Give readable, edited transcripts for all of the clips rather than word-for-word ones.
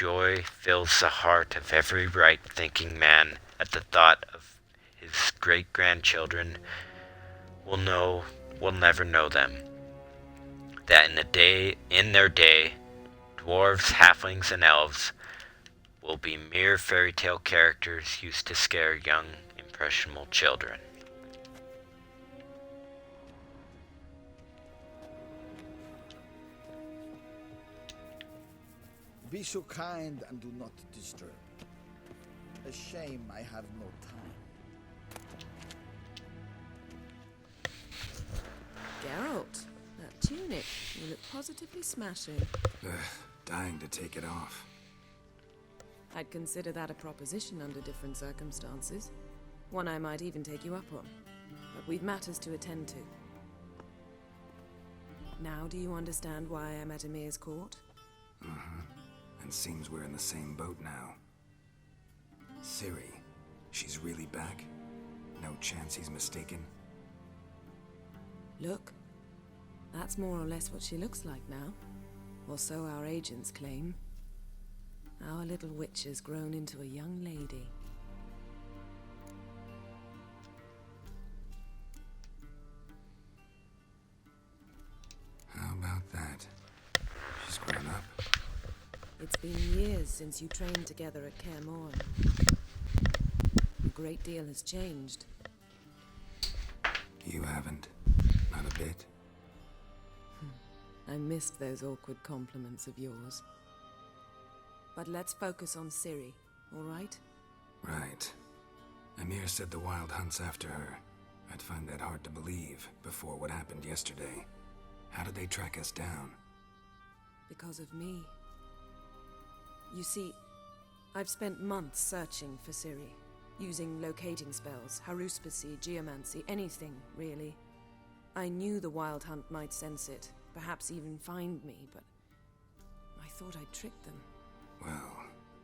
joy fills the heart of every right-thinking man at the thought of his great-grandchildren will never know them. That in their day, dwarves, halflings, and elves will be mere fairy tale characters used to scare young, impressionable children. Be so kind and do not disturb. A shame I have no time. Geralt, that tunic, you look positively smashing. Dying to take it off. I'd consider that a proposition under different circumstances. One I might even take you up on. But we've matters to attend to. Now do you understand why I'm at Emir's court? And seems we're in the same boat now. Ciri, she's really back? No chance he's mistaken? Look, that's more or less what she looks like now. Or so our agents claim. Our little witch has grown into a young lady. How about that? She's grown up. It's been years since you trained together at Kaer Morhen. A great deal has changed. You haven't. Not a bit. I missed those awkward compliments of yours. But let's focus on Ciri, all right? Right. Emir said the Wild Hunt's after her. I'd find that hard to believe before what happened yesterday. How did they track us down? Because of me. You see, I've spent months searching for Ciri, using locating spells, haruspicy, geomancy, anything, really. I knew the Wild Hunt might sense it, perhaps even find me, but I thought I'd tricked them. Well,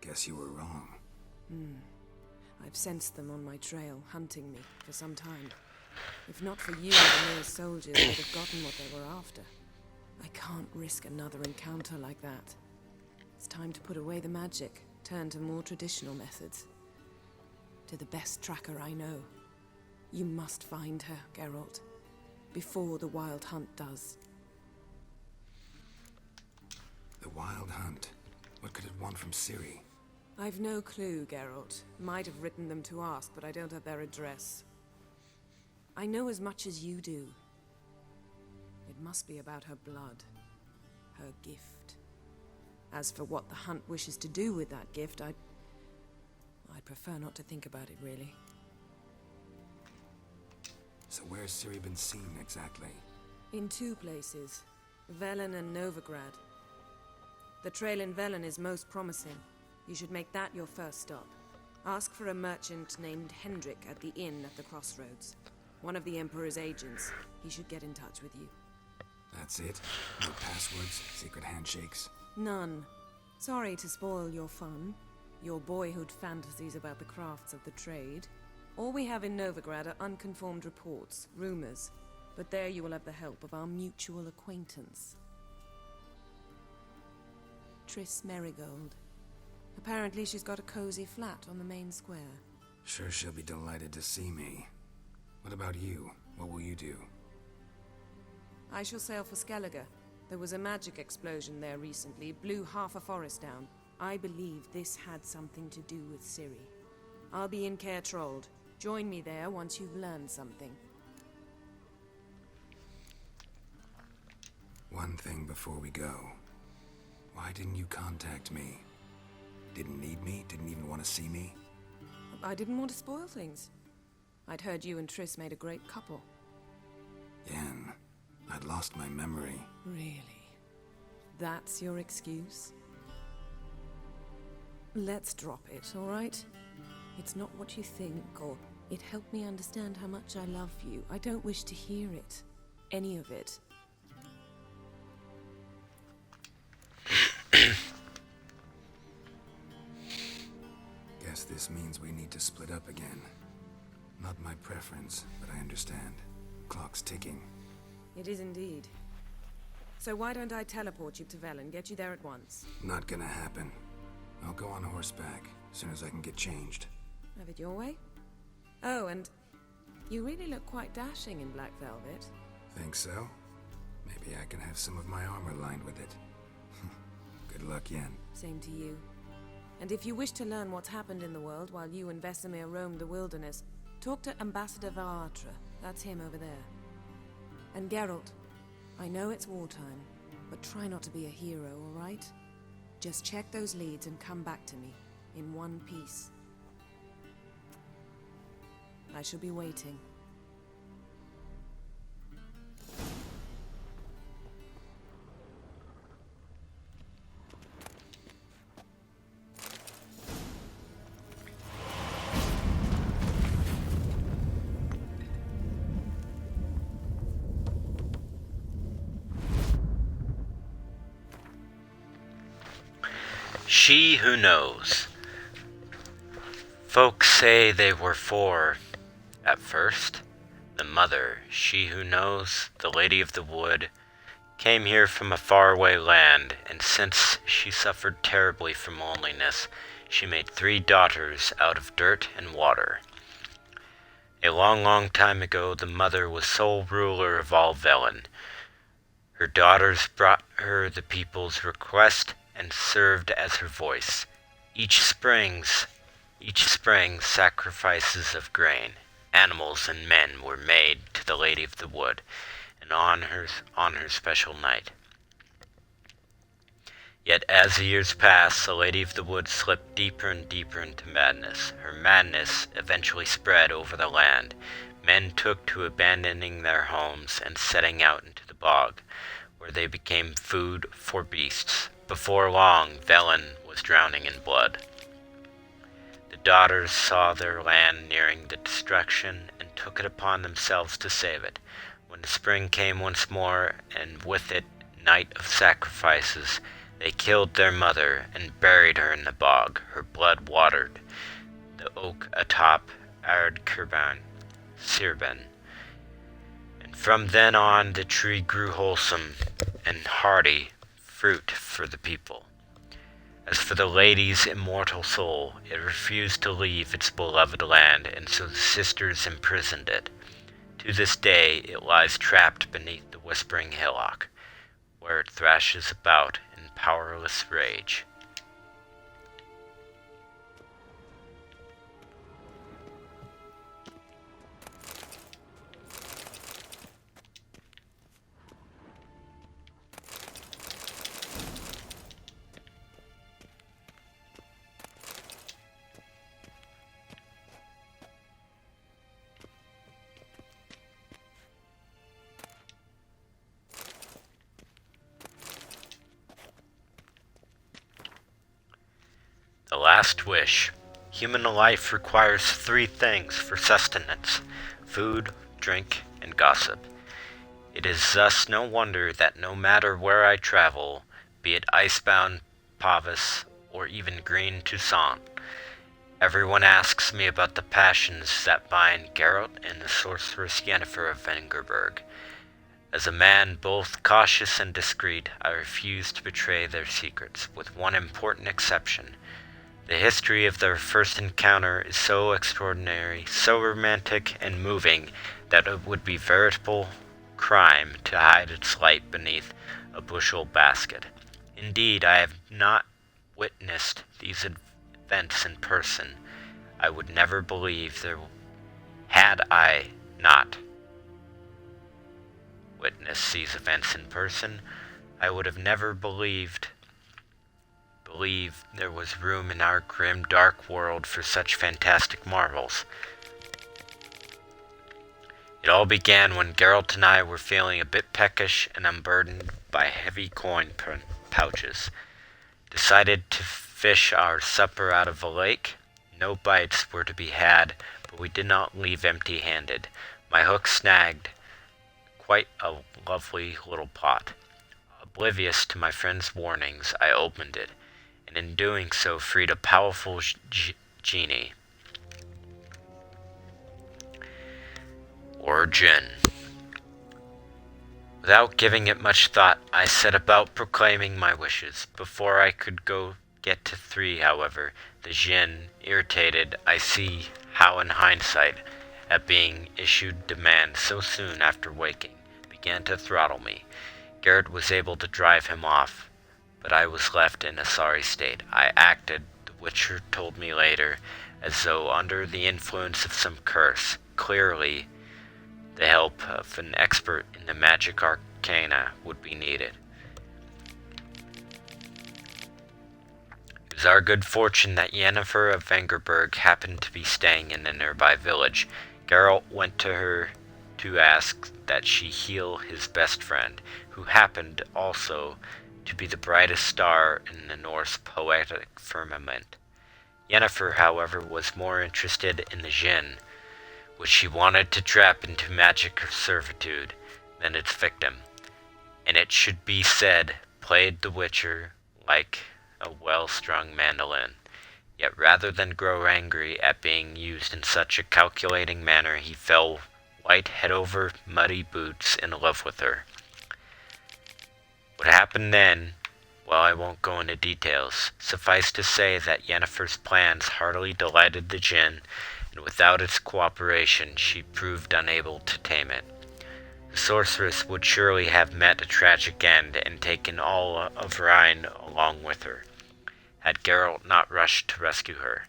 guess you were wrong. I've sensed them on my trail, hunting me, for some time. If not for you and Emir's soldiers, they'd have gotten what they were after. I can't risk another encounter like that. It's time to put away the magic, turn to more traditional methods. To the best tracker I know. You must find her, Geralt. Before the Wild Hunt does. The Wild Hunt? What could it want from Ciri? I've no clue, Geralt. Might have written them to ask, but I don't have their address. I know as much as you do. It must be about her blood. Her gift. As for what the Hunt wishes to do with that gift, I'd prefer not to think about it, really. So where's Ciri been seen, exactly? In two places. Velen and Novigrad. The trail in Velen is most promising. You should make that your first stop. Ask for a merchant named Hendrik at the inn at the crossroads. One of the Emperor's agents. He should get in touch with you. That's it? No passwords, secret handshakes? None. Sorry to spoil your fun. Your boyhood fantasies about the crafts of the trade. All we have in Novigrad are unconfirmed reports, rumors. But there you will have the help of our mutual acquaintance. Triss Merigold. Apparently she's got a cozy flat on the main square. Sure she'll be delighted to see me. What about you? What will you do? I shall sail for Skellige. There was a magic explosion there recently, blew half a forest down. I believe this had something to do with Ciri. I'll be in Caer Trolde. Join me there once you've learned something. One thing before we go. Why didn't you contact me? Didn't need me? Didn't even want to see me? I didn't want to spoil things. I'd heard you and Triss made a great couple. Yen, I'd lost my memory. Really? That's your excuse? Let's drop it, all right? It's not what you think, or it helped me understand how much I love you. I don't wish to hear it. Any of it. Guess this means we need to split up again. Not my preference, but I understand. Clock's ticking. It is indeed. So why don't I teleport you to Velen, get you there at once? Not gonna happen. I'll go on horseback as soon as I can get changed. Have it your way? Oh, and you really look quite dashing in black velvet. Think so? Maybe I can have some of my armor lined with it. Good luck, Yen. Same to you. And if you wish to learn what's happened in the world while you and Vesemir roamed the wilderness, talk to Ambassador Varatra. That's him over there. And Geralt, I know it's wartime, but try not to be a hero, all right? Just check those leads and come back to me, in one piece. I shall be waiting. She Who Knows. Folks say they were four at first. The mother, She Who Knows, the Lady of the Wood, came here from a faraway land, and since she suffered terribly from loneliness, she made 3 daughters out of dirt and water. A long, long time ago, the mother was sole ruler of all Velen. Her daughters brought her the people's request and served as her voice. Each spring, sacrifices of grain, animals and men were made to the Lady of the Wood, and on her special night. Yet as the years passed, the Lady of the Wood slipped deeper and deeper into madness. Her madness eventually spread over the land. Men took to abandoning their homes and setting out into the bog, where they became food for beasts. Before long, Velen was drowning in blood. The daughters saw their land nearing the destruction and took it upon themselves to save it. When the spring came once more, and with it night of sacrifices, they killed their mother and buried her in the bog. Her blood watered the oak atop Ard Sirben. And from then on, the tree grew wholesome and hardy fruit for the people. As for the lady's immortal soul, it refused to leave its beloved land, and so the sisters imprisoned it. To this day, it lies trapped beneath the whispering hillock, where it thrashes about in powerless rage. The Last Wish. Human life requires 3 things for sustenance: food, drink, and gossip. It is thus no wonder that no matter where I travel, be it icebound Pavus or even green Toussaint, everyone asks me about the passions that bind Geralt and the sorceress Yennefer of Vengerberg. As a man both cautious and discreet, I refuse to betray their secrets, with one important exception. The history of their first encounter is so extraordinary, so romantic and moving, that it would be veritable crime to hide its light beneath a bushel basket. Indeed, I have not witnessed these events in person. I would never believe there had I not witnessed these events in person. I would have never believed there was room in our grim, dark world for such fantastic marvels. It all began when Geralt and I were feeling a bit peckish and unburdened by heavy coin pouches. Decided to fish our supper out of a lake. No bites were to be had, but we did not leave empty-handed. My hook snagged quite a lovely little pot. Oblivious to my friend's warnings, I opened it, and in doing so freed a powerful genie. Or djinn. Without giving it much thought, I set about proclaiming my wishes. Before I could go get to 3, however, the Jin, irritated, I see how in hindsight, at being issued demands so soon after waking, began to throttle me. Garrett was able to drive him off, but I was left in a sorry state. I acted, the Witcher told me later, as though under the influence of some curse. Clearly, the help of an expert in the magic arcana would be needed. It was our good fortune that Yennefer of Vengerberg happened to be staying in a nearby village. Geralt went to her to ask that she heal his best friend, who happened also to be the brightest star in the Norse poetic firmament. Yennefer, however, was more interested in the Jinn, which she wanted to trap into magic servitude, than its victim, and it should be said, played the Witcher like a well-strung mandolin. Yet rather than grow angry at being used in such a calculating manner, he fell white head over muddy boots in love with her. What happened then, well, I won't go into details. Suffice to say that Yennefer's plans heartily delighted the Jinn, and without its cooperation she proved unable to tame it. The sorceress would surely have met a tragic end and taken all of Rhine along with her, had Geralt not rushed to rescue her.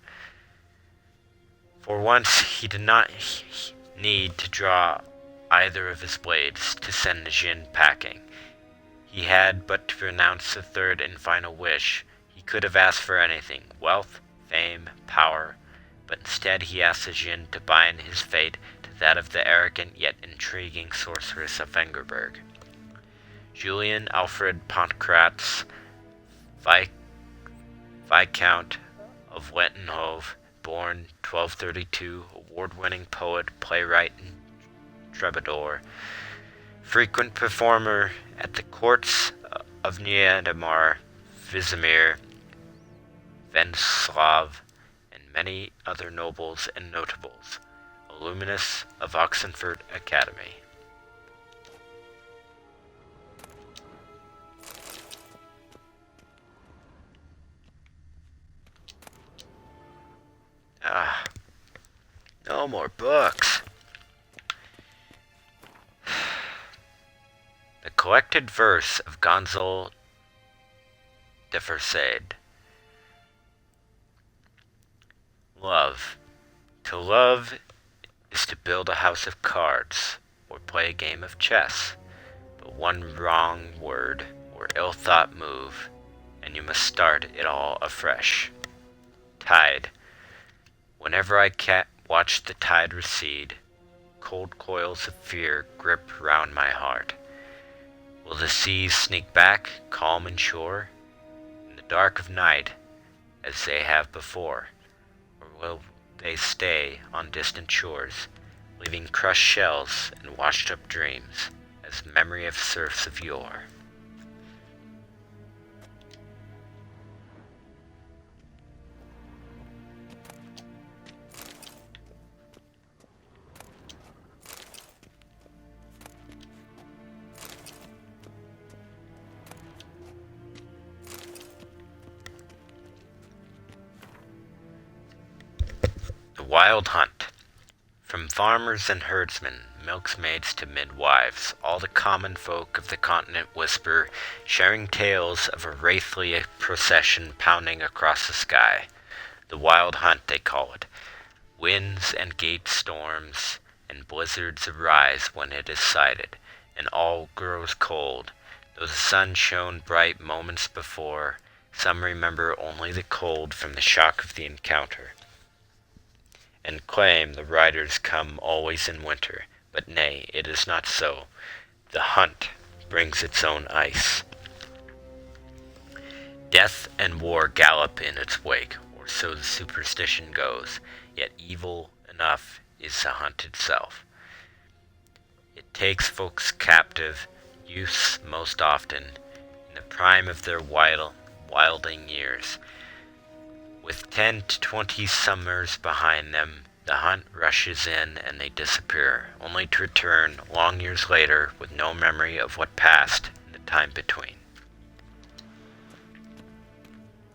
For once he did not need to draw either of his blades to send the Jinn packing. He had but to pronounce the third and final wish. He could have asked for anything, wealth, fame, power, but instead he asked the Jinn to bind his fate to that of the arrogant yet intriguing sorceress of Vengerberg. Julian Alfred Pontgratz, Viscount of Lentenhove, born 1232, award-winning poet, playwright, and troubadour, frequent performer at the courts of Niedamar, Vizimir, Venslav, and many other nobles and notables, alumnus of Oxenford Academy. No more books. The collected verse of Gonzalo de Versade. Love. To love is to build a house of cards or play a game of chess. But one wrong word or ill-thought move, and you must start it all afresh. Tide. Whenever I watch the tide recede, cold coils of fear grip round my heart. Will the seas sneak back, calm and sure, in the dark of night, as they have before? Or will they stay on distant shores, leaving crushed shells and washed-up dreams, as memory of surfs of yore? Wild Hunt. From farmers and herdsmen, milkmaids to midwives, all the common folk of the continent whisper, sharing tales of a wraithly procession pounding across the sky. The Wild Hunt, they call it. Winds and gate storms and blizzards arise when it is sighted, and all grows cold. Though the sun shone bright moments before, some remember only the cold from the shock of the encounter, and claim the riders come always in winter. But nay, it is not so. The hunt brings its own ice. Death and war gallop in its wake, or so the superstition goes, yet evil enough is the hunt itself. It takes folks captive, youths most often, in the prime of their wilding years. With 10 to 20 summers behind them, the hunt rushes in and they disappear, only to return long years later with no memory of what passed in the time between.